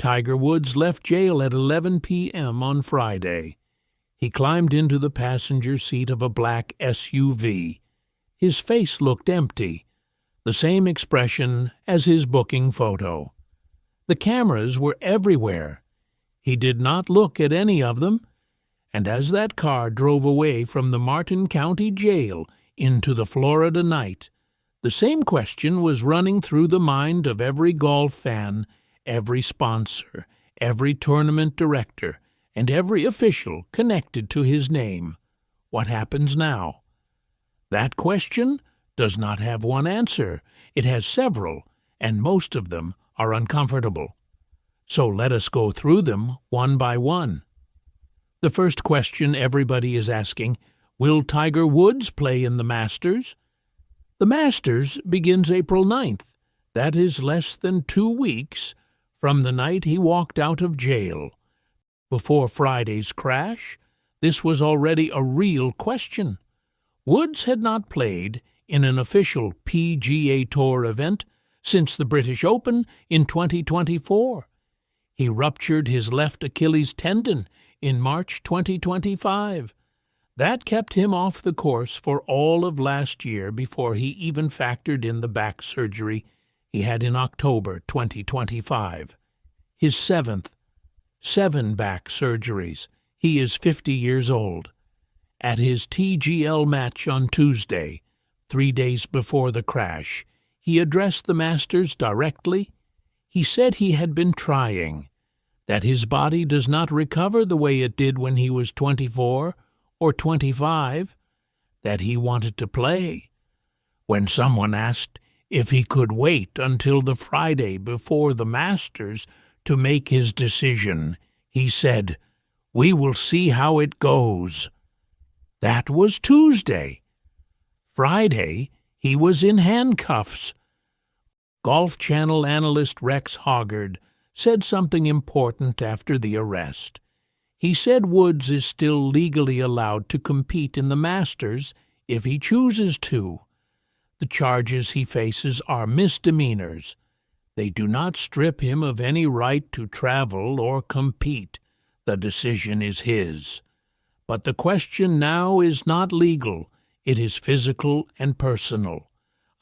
Tiger Woods left jail at 11 p.m. on Friday. He climbed into the passenger seat of a black SUV. His face looked empty, the same expression as his booking photo. The cameras were everywhere. He did not look at any of them, and as that car drove away from the Martin County Jail into the Florida night, the same question was running through the mind of every golf fan, every sponsor, every tournament director, and every official connected to his name. What happens now? That question does not have one answer. It has several, and most of them are uncomfortable. So let us go through them one by one. The first question everybody is asking, will Tiger Woods play in the Masters? The Masters begins April 9th. That is less than 2 weeks from the night he walked out of jail. Before Friday's crash, this was already a real question. Woods had not played in an official PGA Tour event since the British Open in 2024. He ruptured his left Achilles tendon in March 2025. That kept him off the course for all of last year before he even factored in the back surgery he had in October 2025. His seventh. 7 back surgeries. He is 50 years old. At his TGL match on Tuesday, 3 days before the crash, he addressed the Masters directly. He said he had been trying, that his body does not recover the way it did when he was 24 or 25, that he wanted to play. When someone asked if he could wait until the Friday before the Masters to make his decision, he said, "We will see how it goes." That was Tuesday. Friday, he was in handcuffs. Golf Channel analyst Rex Hoggard said something important after the arrest. He said Woods is still legally allowed to compete in the Masters if he chooses to. The charges he faces are misdemeanors. They do not strip him of any right to travel or compete. The decision is his. But the question now is not legal. It is physical and personal.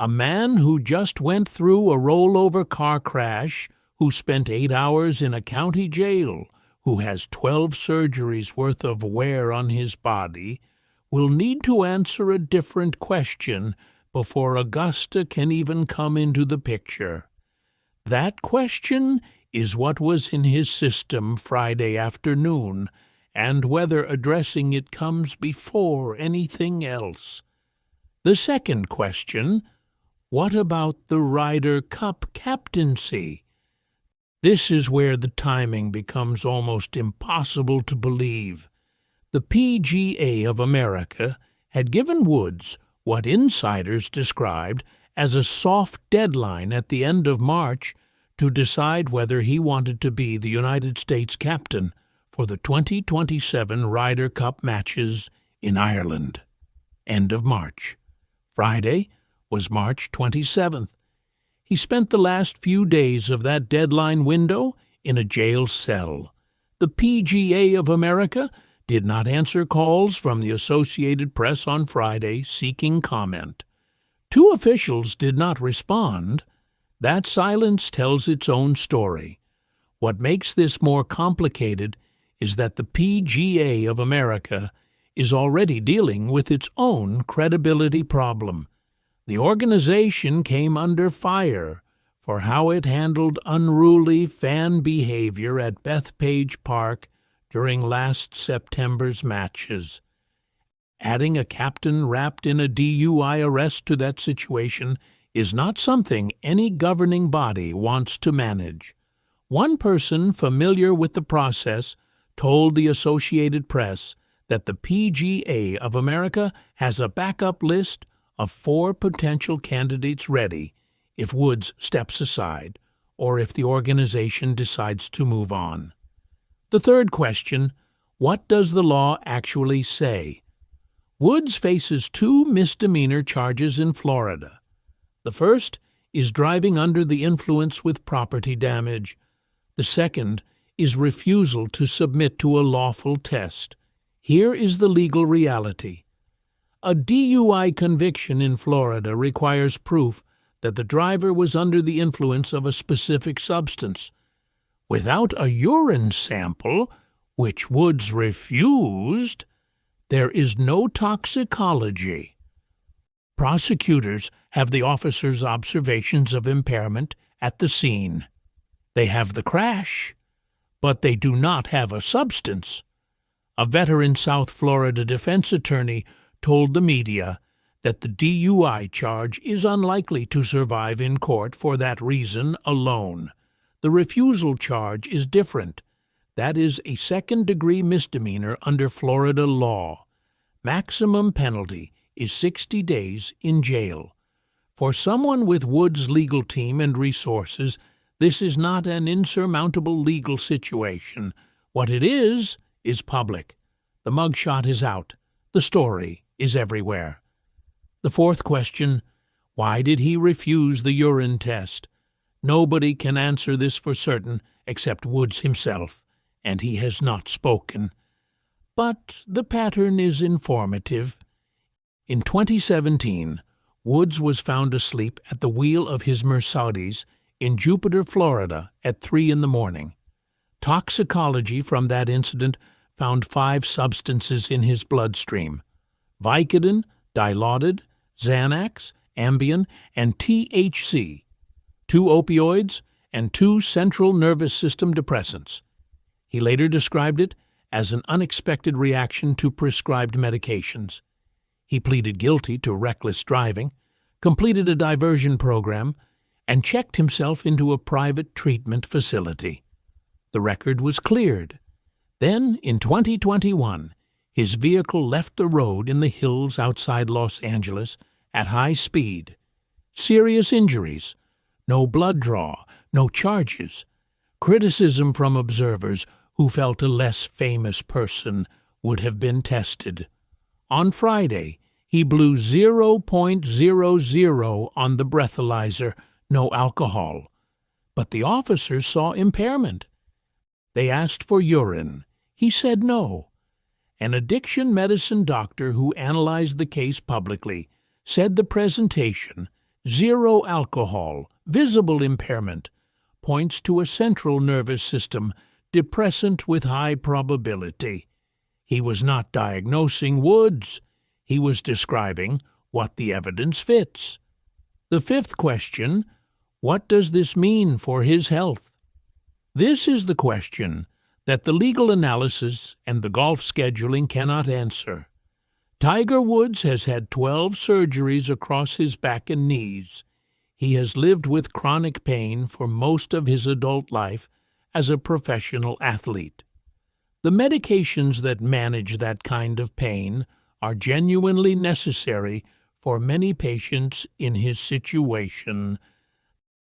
A man who just went through a rollover car crash, who spent 8 hours in a county jail, who has 12 surgeries worth of wear on his body, will need to answer a different question before Augusta can even come into the picture. That question is what was in his system Friday afternoon, and whether addressing it comes before anything else. The second question, what about the Ryder Cup captaincy? This is where the timing becomes almost impossible to believe. The PGA of America had given Woods what insiders described as a soft deadline at the end of March to decide whether he wanted to be the United States captain for the 2027 Ryder Cup matches in Ireland. End of March. Friday was March 27th. He spent the last few days of that deadline window in a jail cell. The PGA of America did not answer calls from the Associated Press on Friday seeking comment. 2 officials did not respond. That silence tells its own story. What makes this more complicated is that the PGA of America is already dealing with its own credibility problem. The organization came under fire for how it handled unruly fan behavior at Bethpage Park during last September's matches. Adding a captain wrapped in a DUI arrest to that situation is not something any governing body wants to manage. One person familiar with the process told the Associated Press that the PGA of America has a backup list of 4 potential candidates ready if Woods steps aside or if the organization decides to move on. The third question, what does the law actually say? Woods faces 2 misdemeanor charges in Florida. The first is driving under the influence with property damage. The second is refusal to submit to a lawful test. Here is the legal reality. A DUI conviction in Florida requires proof that the driver was under the influence of a specific substance. Without a urine sample, which Woods refused, there is no toxicology. Prosecutors have the officer's observations of impairment at the scene. They have the crash, but they do not have a substance. A veteran South Florida defense attorney told the media that the DUI charge is unlikely to survive in court for that reason alone. The refusal charge is different. That is a second-degree misdemeanor under Florida law. Maximum penalty is 60 days in jail. For someone with Wood's legal team and resources, this is not an insurmountable legal situation. What it is public. The mugshot is out. The story is everywhere. The fourth question, why did he refuse the urine test? Nobody can answer this for certain except Woods himself, and he has not spoken. But the pattern is informative. In 2017, Woods was found asleep at the wheel of his Mercedes in Jupiter, Florida, at 3 a.m. Toxicology from that incident found 5 substances in his bloodstream: Vicodin, Dilaudid, Xanax, Ambien, and THC, 2 opioids, and 2 central nervous system depressants. He later described it as an unexpected reaction to prescribed medications. He pleaded guilty to reckless driving, completed a diversion program, and checked himself into a private treatment facility. The record was cleared. Then, in 2021, his vehicle left the road in the hills outside Los Angeles at high speed. Serious injuries, no blood draw, no charges. Criticism from observers who felt a less famous person would have been tested. On Friday, he blew 0.00 on the breathalyzer, no alcohol. But the officers saw impairment. They asked for urine. He said no. An addiction medicine doctor who analyzed the case publicly said the presentation, 0 alcohol, visible impairment, points to a central nervous system depressant with high probability. He was not diagnosing Woods. He was describing what the evidence fits. The fifth question, what does this mean for his health? This is the question that the legal analysis and the golf scheduling cannot answer. Tiger Woods has had 12 surgeries across his back and knees. He has lived with chronic pain for most of his adult life as a professional athlete. The medications that manage that kind of pain are genuinely necessary for many patients in his situation.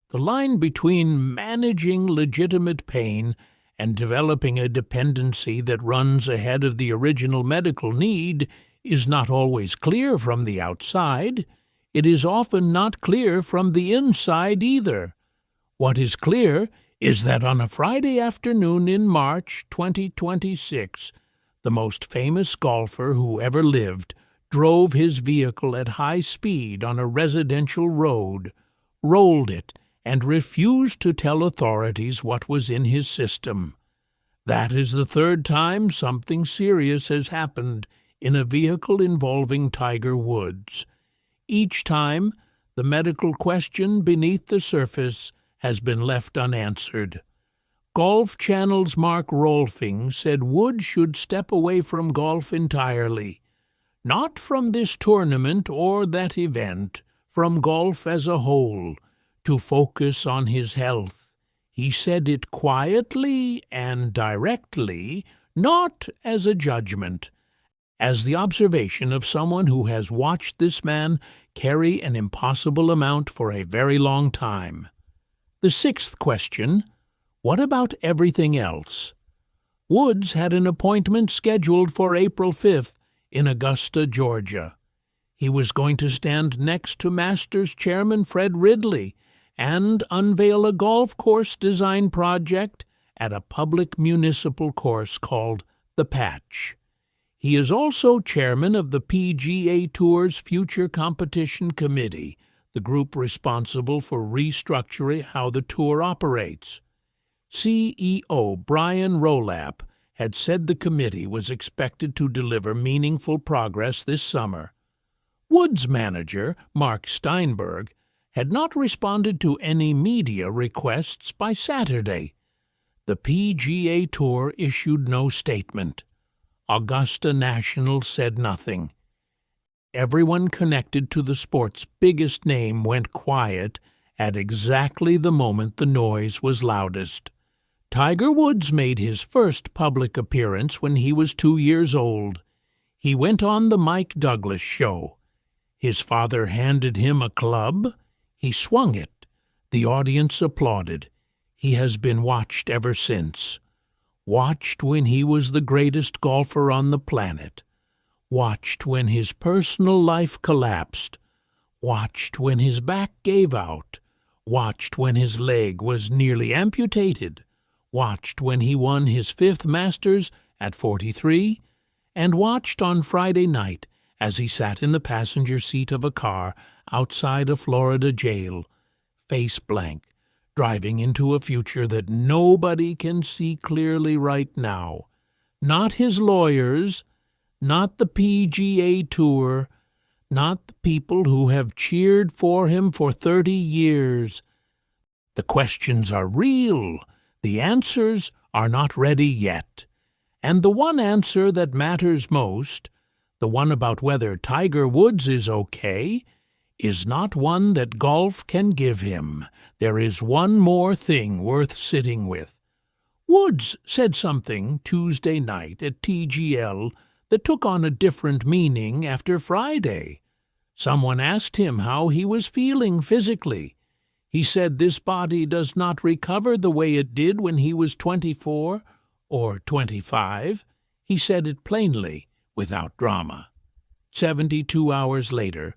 The line between managing legitimate pain and developing a dependency that runs ahead of the original medical need is not always clear from the outside. It is often not clear from the inside either. What is clear is that on a Friday afternoon in March 2026, the most famous golfer who ever lived drove his vehicle at high speed on a residential road, rolled it, and refused to tell authorities what was in his system. That is the third time something serious has happened in a vehicle involving Tiger Woods. Each time, the medical question beneath the surface has been left unanswered. Golf Channel's Mark Rolfing said Woods should step away from golf entirely. Not from this tournament or that event, from golf as a whole, to focus on his health. He said it quietly and directly, not as a judgment, as the observation of someone who has watched this man carry an impossible amount for a very long time. The sixth question, what about everything else? Woods had an appointment scheduled for April 5th in Augusta, Georgia. He was going to stand next to Masters chairman Fred Ridley and unveil a golf course design project at a public municipal course called The Patch. He is also chairman of the PGA Tour's Future Competition Committee, the group responsible for restructuring how the tour operates. CEO Brian Rowlap had said the committee was expected to deliver meaningful progress this summer. Woods manager Mark Steinberg had not responded to any media requests by Saturday. The PGA Tour issued no statement. Augusta National said nothing. Everyone connected to the sport's biggest name went quiet at exactly the moment the noise was loudest. Tiger Woods made his first public appearance when he was 2 years old. He went on the Mike Douglas show. His father handed him a club. He swung it. The audience applauded. He has been watched ever since. Watched when he was the greatest golfer on the planet. Watched when his personal life collapsed. Watched when his back gave out. Watched when his leg was nearly amputated. Watched when he won his 5th Masters at 43, and watched on Friday night as he sat in the passenger seat of a car outside a Florida jail, face blank, driving into a future that nobody can see clearly right now. Not his lawyers, not the PGA Tour, not the people who have cheered for him for 30 years. The questions are real. The answers are not ready yet. And the one answer that matters most, the one about whether Tiger Woods is okay, is not one that golf can give him. There is one more thing worth sitting with. Woods said something Tuesday night at TGL that took on a different meaning after Friday. Someone asked him how he was feeling physically. He said this body does not recover the way it did when he was 24 or 25. He said it plainly, without drama. 72 hours later,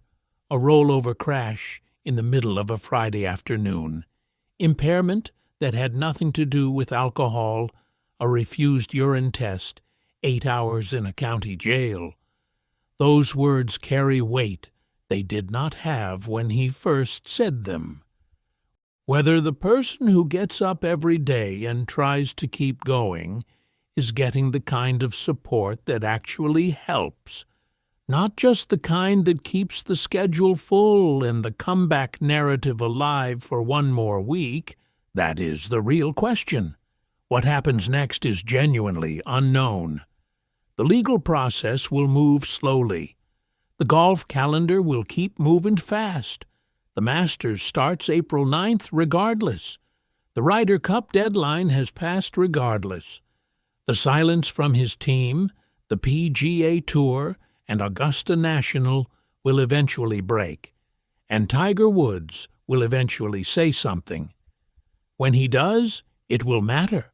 a rollover crash in the middle of a Friday afternoon. Impairment that had nothing to do with alcohol, a refused urine test, 8 hours in a county jail. Those words carry weight they did not have when he first said them. Whether the person who gets up every day and tries to keep going is getting the kind of support that actually helps, not just the kind that keeps the schedule full and the comeback narrative alive for one more week, that is the real question. What happens next is genuinely unknown. The legal process will move slowly. The golf calendar will keep moving fast. The Masters starts April 9th regardless. The Ryder Cup deadline has passed regardless. The silence from his team, the PGA Tour, and Augusta National will eventually break, and Tiger Woods will eventually say something. When he does, it will matter.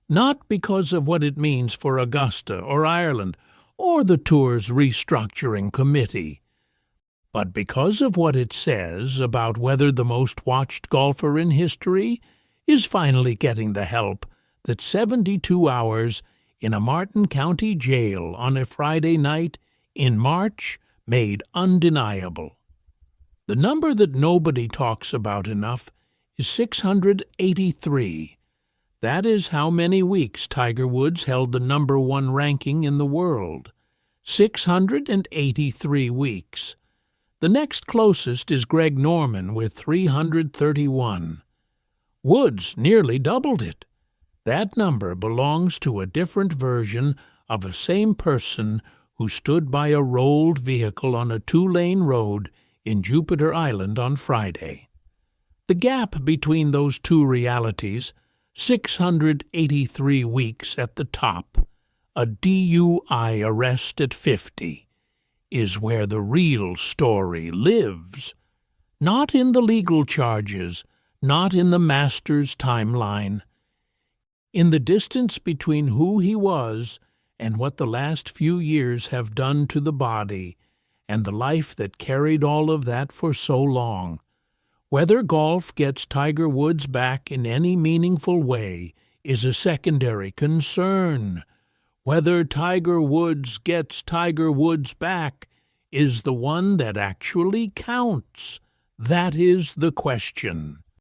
Not because of what it means for Augusta or Ireland or the Tour's restructuring committee, but because of what it says about whether the most watched golfer in history is finally getting the help that 72 hours in a Martin County jail on a Friday night in March made undeniable. The number that nobody talks about enough is 683. That is how many weeks Tiger Woods held the number 1 ranking in the world. 683 weeks. The next closest is Greg Norman with 331. Woods nearly doubled it. That number belongs to a different version of a same person who stood by a rolled vehicle on a 2-lane road in Jupiter Island on Friday. The gap between those two realities, 683 weeks at the top, a DUI arrest at 50, is where the real story lives. Not in the legal charges, not in the Masters timeline. In the distance between who he was and what the last few years have done to the body, and the life that carried all of that for so long. Whether golf gets Tiger Woods back in any meaningful way is a secondary concern. Whether Tiger Woods gets Tiger Woods back is the one that actually counts. That is the question.